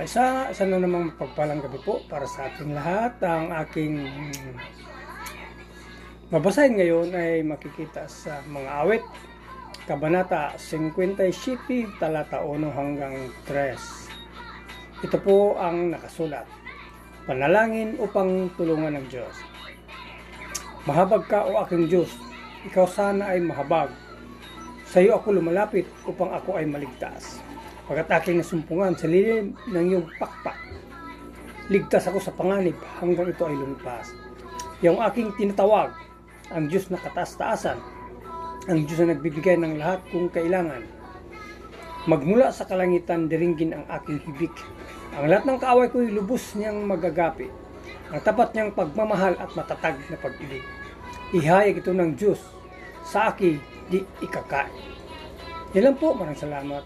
Isa na namang mapagpalang gabi po para sa ating lahat. Ang aking babasahin ngayon ay makikita sa mga awit. Kabanata 57, talata 1 hanggang 3. Ito po ang nakasulat. Panalangin upang tulungan ng Diyos. Mahabag ka o aking Diyos, ikaw sana ay mahabag. Sa iyo ako lumalapit upang ako ay maligtas. Pagkat aking nasumpungan sa lilim ng iyong pakpak, ligtas ako sa panganib hanggang ito ay lumipas. Yung aking tinatawag, ang Diyos na kataas-taasan, ang Diyos na nagbibigay ng lahat kung kailangan. Magmula sa kalangitan, diringgin ang aking hibik. Ang lahat ng kaaway ko'y lubos niyang magagapi. Ang tapat niyang pagmamahal at matatag na pag-ibig. Ihayag ito ng Diyos, sa akin di ikakain. Yan lang po, maraming salamat.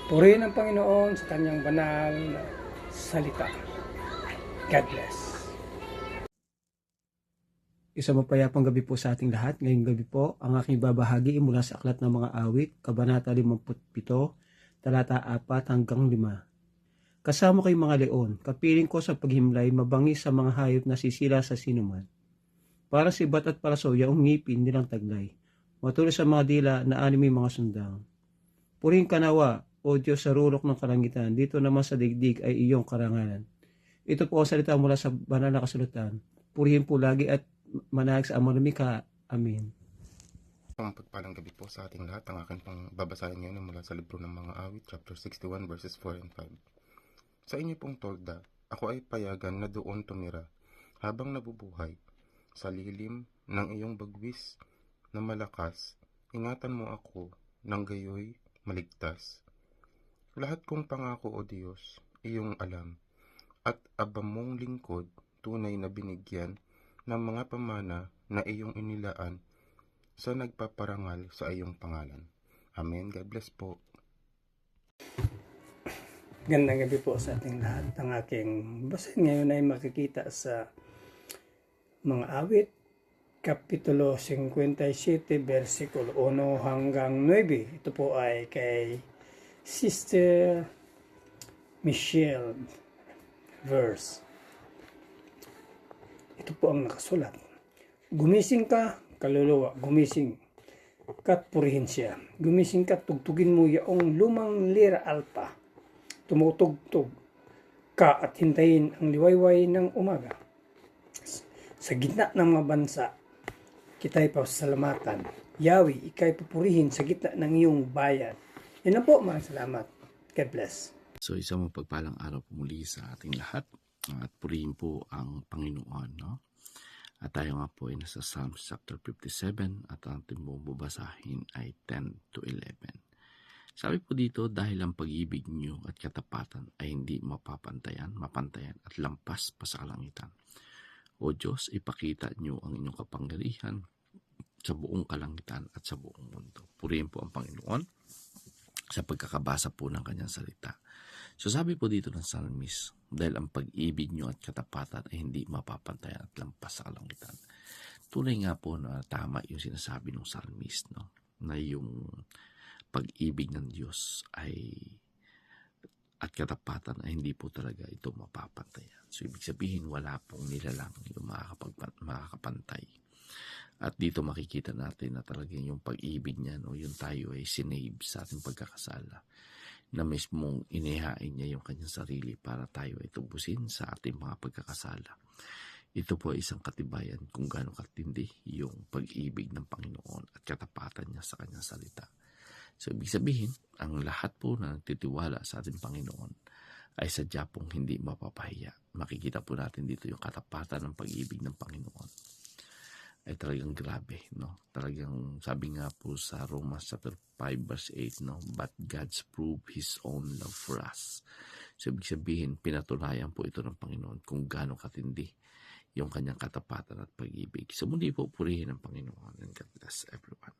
Purihin ang Panginoon sa kanyang banal na salita. God bless. Isang mapayapang gabi po sa ating lahat. Ngayong gabi po, ang aking babahagi mula sa Aklat ng Mga Awit, Kabanata 57, talata 4 hanggang 5. Kasama kay mga leon, kapiling ko sa paghimlay, mabangis sa mga hayop na sisila sa sinuman. Para sibat at paraso, yaong ngipin nilang taglay. Matuloy sa mga dila na animoy mga sundang. Purihin ka nawa, O Diyos sa rurok ng kalangitan, dito naman sa digdig ay iyong karangalan. Ito po ang salita mula sa banal na kasulatan. Purihin po lagi at manahig sa amang lumikha. Amen. Ang pagpalang gabi po sa ating lahat. Ang akin pang babasahin ngayon mula sa libro ng mga awit, chapter 61, verses 4 and 5. Sa inyo pong tolda, ako ay payagan na doon tumira, habang nabubuhay. Sa lilim ng iyong bagwis na malakas, ingatan mo ako ng gayoy maligtas. Lahat kong pangako, O Diyos, iyong alam, at abang mong lingkod, tunay na binigyan ng mga pamana na iyong inilaan sa nagpaparangal sa iyong pangalan. Amen. God bless po. Gandang gabi po sa ating lahat. Ang aking basahin ngayon ay makikita sa mga awit, Kapitulo 57, versikulo 1 hanggang 9. Ito po ay kay Sister Michelle verse. Ito po ang nakasulat. Gumising ka, kaluluwa, gumising ka't purihin siya. Gumising ka, tugtugin mo yaong lumang lira alpa. Tumutugtog ka at hintayin ang liwayway ng umaga. Sa gitna ng mga bansa, kita'y pasalamatan. Yahweh, ika'y pupurihin sa gitna ng iyong bayan. Yan na po, maraming salamat. God bless. So isang mapagpalang araw po muli sa ating lahat at purihin po ang Panginoon. No? At tayo nga po ay nasa Psalms chapter 57 at ang ating bubasahin ay 10 to 11. Sabi po dito, dahil ang pag-ibig niyo at katapatan ay hindi mapantayan at lampas pa sa kalangitan. O Diyos, ipakita niyo ang inyong kapangyarihan sa buong kalangitan at sa buong mundo. Purihin po ang Panginoon sa pagkakabasa po ng kanyang salita. So sabi po dito ng psalmist, dahil ang pag-ibig nyo at katapatan ay hindi mapapantayan at lampas sa kalangitan. Tunay nga po na tama yung sinasabi ng psalmist, no? Na yung pag-ibig ng Diyos at katapatan ay hindi po talaga ito mapapantayan. So ibig sabihin wala pong nilalang yung makakapantay. At dito makikita natin na talagang yung pag-ibig niya, no, yung tayo ay sinave sa ating pagkakasala, na mismong inihain niya yung kanyang sarili para tayo ay tubusin sa ating mga pagkakasala. Ito po ay isang katibayan kung gaano katindi yung pag-ibig ng Panginoon at katapatan niya sa kanyang salita. So ibig sabihin, ang lahat po na nagtitiwala sa ating Panginoon ay sadya pong hindi mapapahiya. Makikita po natin dito yung katapatan ng pag-ibig ng Panginoon. Ay talagang grabe, no? Talagang sabi nga po sa Romans chapter 5 verse 8, no? But God's proved His own love for us. So ibig sabihin, pinatunayan po ito ng Panginoon kung gaano katindi yung kanyang katapatan at pag-ibig. So muli po, purihin ang Panginoon, and God bless everyone.